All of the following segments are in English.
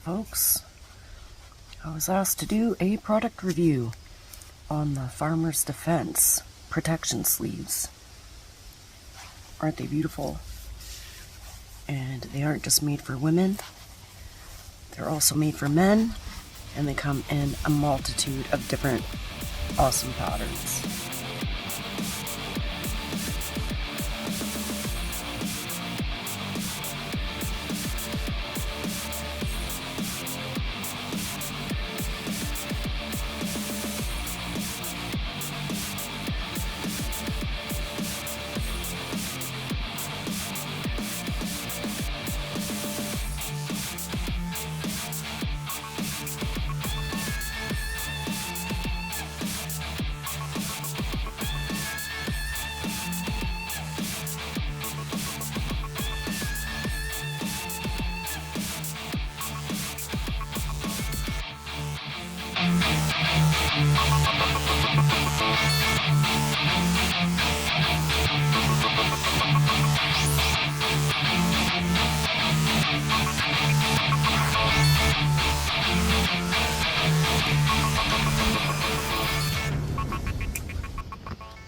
folks. I was asked to do a product review on the Farmer's Defense protection sleeves. Aren't they beautiful? And they aren't just made for women, they're also made for men, and they come in a multitude of different awesome patterns.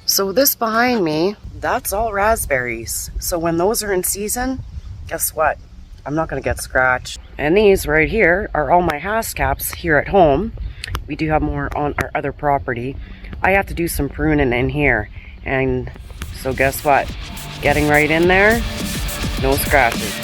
So this behind me, that's all raspberries. So when those are in season, guess what? I'm not gonna get scratched. And these right here are all my Haskaps here at home. We do have more on our other property. I have to do some pruning in here. And so guess what? Getting right in there, no scratches.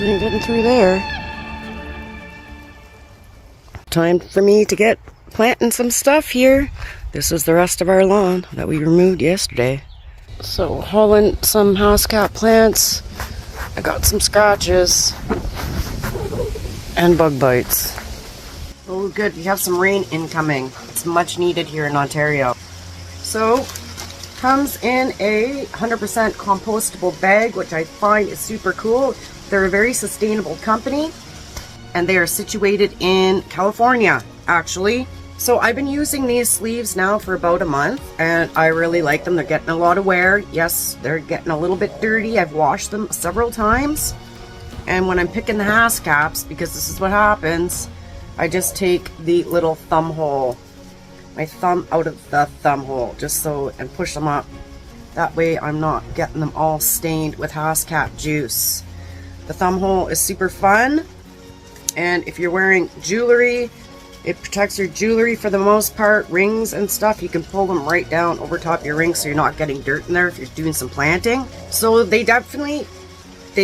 Ain't getting through there. Time for me to get planting some stuff here. This is the rest of our lawn that we removed yesterday. So hauling some Haskap plants. I got some scratches and bug bites. Oh good, we have some rain incoming. It's much needed here in Ontario. So comes in a 100% compostable bag, which I find is super cool. They're a very sustainable company, and they are situated in California, actually. So I've been using these sleeves now for about a month, and I really like them. They're getting a lot of wear. Yes, they're getting a little bit dirty. I've washed them several times. And when I'm picking the Haskaps, because this is what happens, I just take the little thumb hole, my thumb out of the thumb hole, just so, and push them up. That way I'm not getting them all stained with Haskap juice. The thumb hole is super fun, and if you're wearing jewelry, it protects your jewelry for the most part. Rings and stuff, you can pull them right down over top your rings so you're not getting dirt in there if you're doing some planting. So they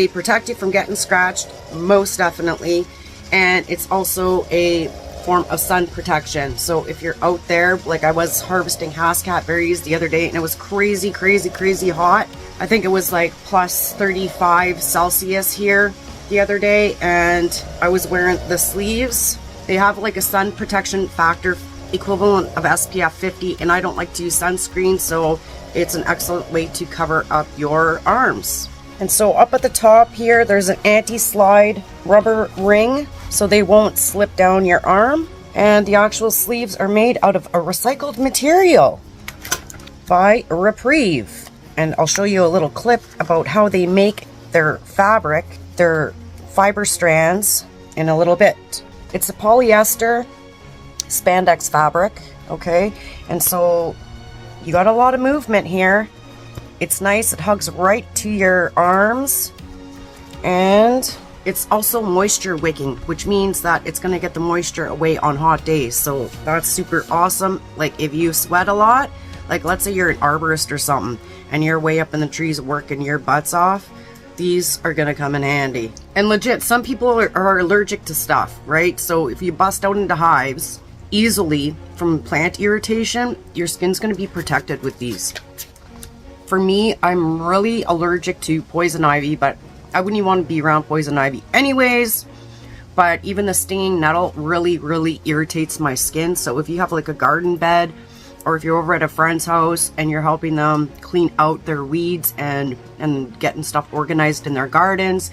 protect you from getting scratched, most definitely, and it's also a form of sun protection. So if you're out there, like I was harvesting Haskap berries the other day, and it was crazy hot. I think it was like plus 35 Celsius here the other day, and I was wearing the sleeves. They have like a sun protection factor equivalent of SPF 50, and I don't like to use sunscreen, so it's an excellent way to cover up your arms. And so up at the top here, there's an anti-slide rubber ring, so they won't slip down your arm. And the actual sleeves are made out of a recycled material by Repreve. And I'll show you a little clip about how they make their fabric, their fiber strands, in a little bit. It's a polyester spandex fabric, okay? And so you got a lot of movement here. It's nice, it hugs right to your arms, and it's also moisture wicking, which means that it's going to get the moisture away on hot days. So that's super awesome. Like if you sweat a lot, like let's say you're an arborist or something, and you're way up in the trees working your butts off, these are gonna come in handy. And legit, some people are allergic to stuff, right? So if you bust out into hives easily from plant irritation, your skin's gonna be protected with these. For me, I'm really allergic to poison ivy, but I wouldn't even want to be around poison ivy anyways. But even the stinging nettle really, really irritates my skin. So if you have like a garden bed, or if you're over at a friend's house and you're helping them clean out their weeds and getting stuff organized in their gardens,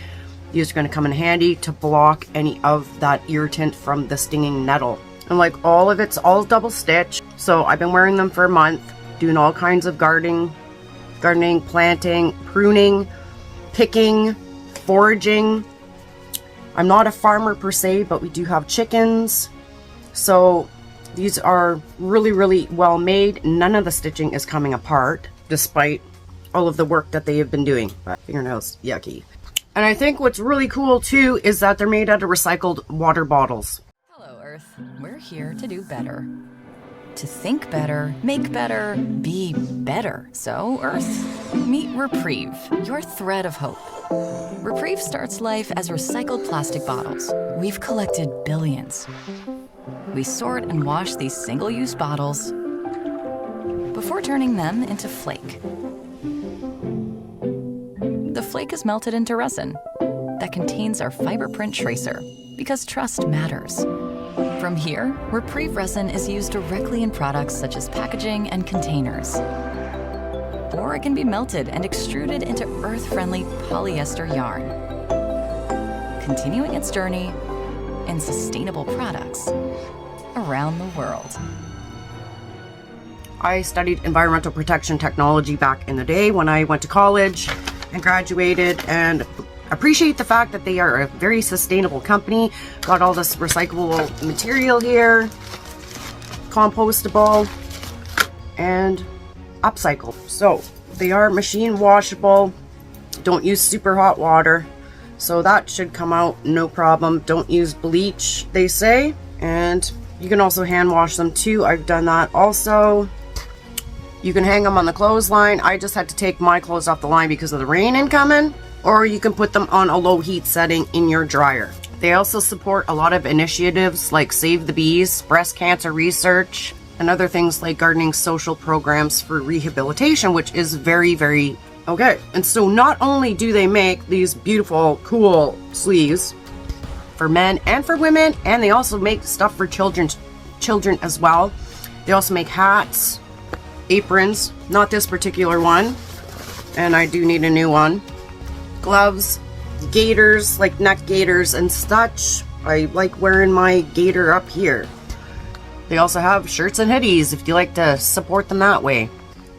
these are going to come in handy to block any of that irritant from the stinging nettle. And like all of it's all double stitch. So I've been wearing them for a month, doing all kinds of gardening, planting, pruning, picking, foraging. I'm not a farmer per se, but we do have chickens. So these are really, really well made. None of the stitching is coming apart, despite all of the work that they have been doing. But fingernails, yucky. And I think what's really cool too is that they're made out of recycled water bottles. Hello, Earth. We're here to do better. To think better, make better, be better. So, Earth, meet Repreve, your thread of hope. Repreve starts life as recycled plastic bottles. We've collected billions. We sort and wash these single-use bottles before turning them into flake. The flake is melted into resin that contains our fiber print tracer because trust matters. From here, Repreve resin is used directly in products such as packaging and containers. Or it can be melted and extruded into earth-friendly polyester yarn, continuing its journey in sustainable products around the world. I studied environmental protection technology back in the day when I went to college and graduated, and appreciate the fact that they are a very sustainable company. Got all this recyclable material here, compostable, and upcycled. So they are machine washable, don't use super hot water, so that should come out no problem. Don't use bleach, they say, and you can also hand wash them too. I've done that also. You can hang them on the clothesline. I just had to take my clothes off the line because of the rain incoming, or you can put them on a low heat setting in your dryer. They also support a lot of initiatives like Save the Bees, breast cancer research, and other things like gardening social programs for rehabilitation, which is very, very okay. And so not only do they make these beautiful, cool sleeves for men and for women, and they also make stuff for children as well. They also make hats, aprons, not this particular one, and I do need a new one, gloves, gaiters, like neck gaiters and such. I like wearing my gaiter up here. They also have shirts and hoodies if you like to support them that way.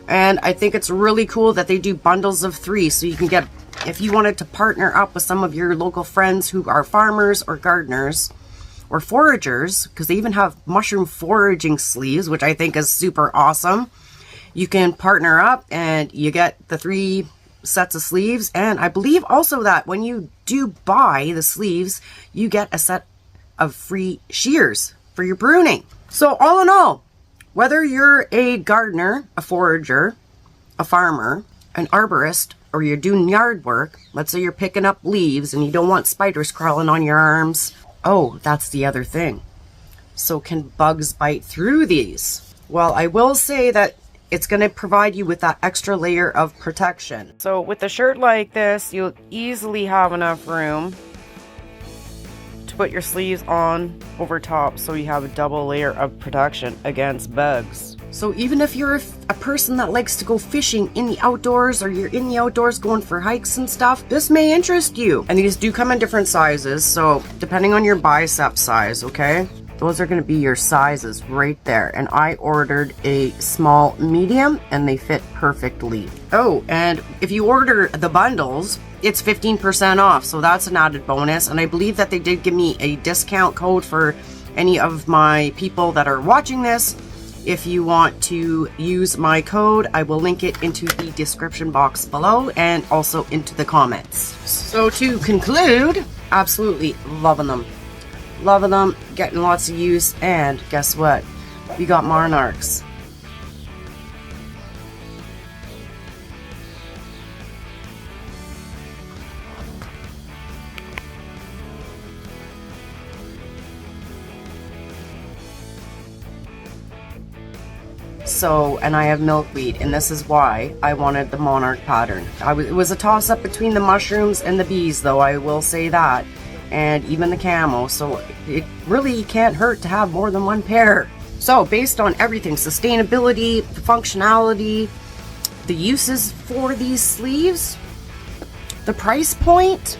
And I think it's really cool that they do bundles of 3, so you can get, if you wanted to partner up with some of your local friends who are farmers or gardeners or foragers, because they even have mushroom foraging sleeves, which I think is super awesome. You can partner up and you get the 3 sets of sleeves, and I believe also that when you do buy the sleeves, you get a set of free shears for your pruning. So all in all, whether you're a gardener, a forager, a farmer, an arborist, or you're doing yard work, let's say you're picking up leaves and you don't want spiders crawling on your arms. Oh, that's the other thing. So can bugs bite through these? Well, I will say that it's going to provide you with that extra layer of protection. So with a shirt like this, you'll easily have enough room to put your sleeves on over top, so you have a double layer of protection against bugs. So even if you're a person that likes to go fishing in the outdoors, or you're in the outdoors going for hikes and stuff, this may interest you. And these do come in different sizes, so depending on your bicep size, okay? Those are going to be your sizes right there. And I ordered a small medium and they fit perfectly. Oh, and if you order the bundles, it's 15% off. So that's an added bonus. And I believe that they did give me a discount code for any of my people that are watching this. If you want to use my code, I will link it into the description box below and also into the comments. So to conclude, absolutely loving them. Loving them, getting lots of use, and guess what? We got monarchs. So, and I have milkweed, and this is why I wanted the monarch pattern. It was a toss-up between the mushrooms and the bees, though, I will say that. And even the camo, so it really can't hurt to have more than one pair. So, based on everything, sustainability, the functionality, the uses for these sleeves, the price point,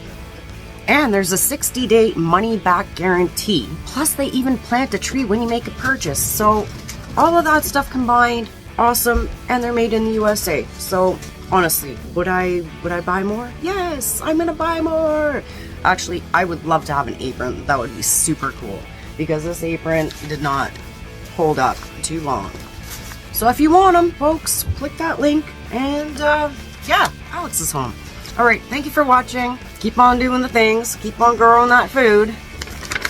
and there's a 60-day money-back guarantee. Plus, they even plant a tree when you make a purchase. So, all of that stuff combined, awesome, and they're made in the USA. So, honestly, would I buy more? Yes, I'm gonna buy more. Actually, I would love to have an apron. That would be super cool, because this apron did not hold up too long. So if you want them, folks, click that link, and yeah, Alex is home. All right, thank you for watching. Keep on doing the things, keep on growing that food,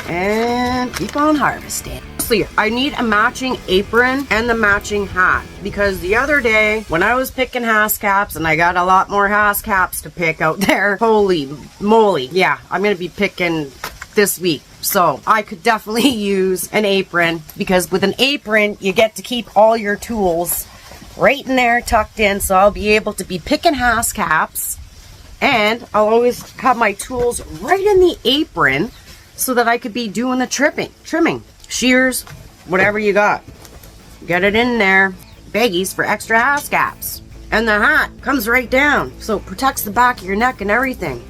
and keep on harvesting. I need a matching apron and the matching hat, because the other day when I was picking Haskaps, and I got a lot more Haskaps to pick out there, holy moly, yeah, I'm gonna be picking this week. So I could definitely use an apron, because with an apron you get to keep all your tools right in there tucked in, so I'll be able to be picking Haskaps, and I'll always have my tools right in the apron so that I could be doing the trimming. Shears, whatever you got. Get it in there. Baggies for extra Haskaps. And the hat comes right down, so it protects the back of your neck and everything.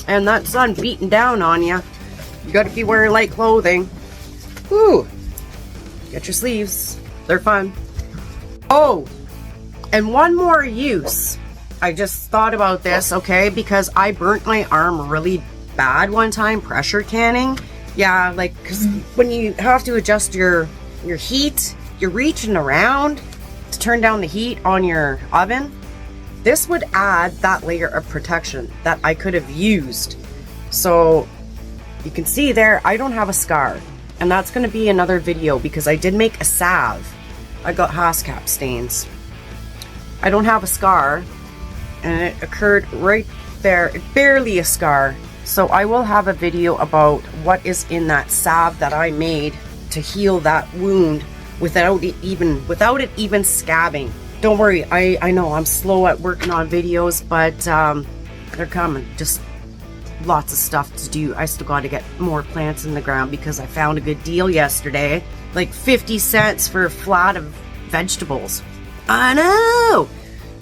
And that sun beating down on you, you gotta be wearing light clothing. Whew. Get your sleeves. They're fun. Oh, and one more use. I just thought about this, okay, because I burnt my arm really bad one time pressure canning. Yeah, like, because when you have to adjust your heat, you're reaching around to turn down the heat on your oven. This would add that layer of protection that I could have used. So you can see there, I don't have a scar. And that's going to be another video, because I did make a salve. I got Haskap stains. I don't have a scar, and it occurred right there. It's barely a scar. So I will have a video about what is in that salve that I made to heal that wound without it even scabbing. Don't worry, I know I'm slow at working on videos, but they're coming. Just lots of stuff to do. I still got to get more plants in the ground, because I found a good deal yesterday. Like 50 cents for a flat of vegetables. I know!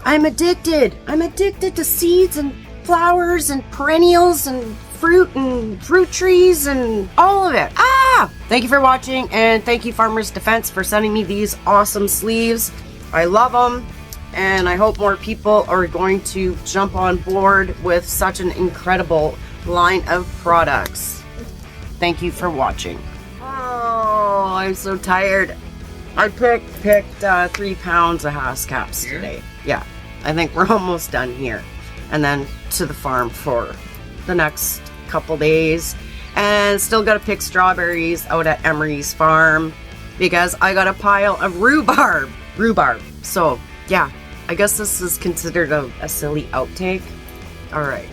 I'm addicted. I'm addicted to seeds and flowers and perennials and fruit trees and all of it. Thank you for watching, and thank you Farmers Defense for sending me these awesome sleeves. I love them, and I hope more people are going to jump on board with such an incredible line of products. Thank you for watching. Oh, I'm so tired. I picked 3 pounds of Haskaps today. Yeah, I think we're almost done here. And then to the farm for the next couple days, and still gotta pick strawberries out at Emery's farm, because I got a pile of rhubarb. So yeah, I guess this is considered a silly outtake. All right.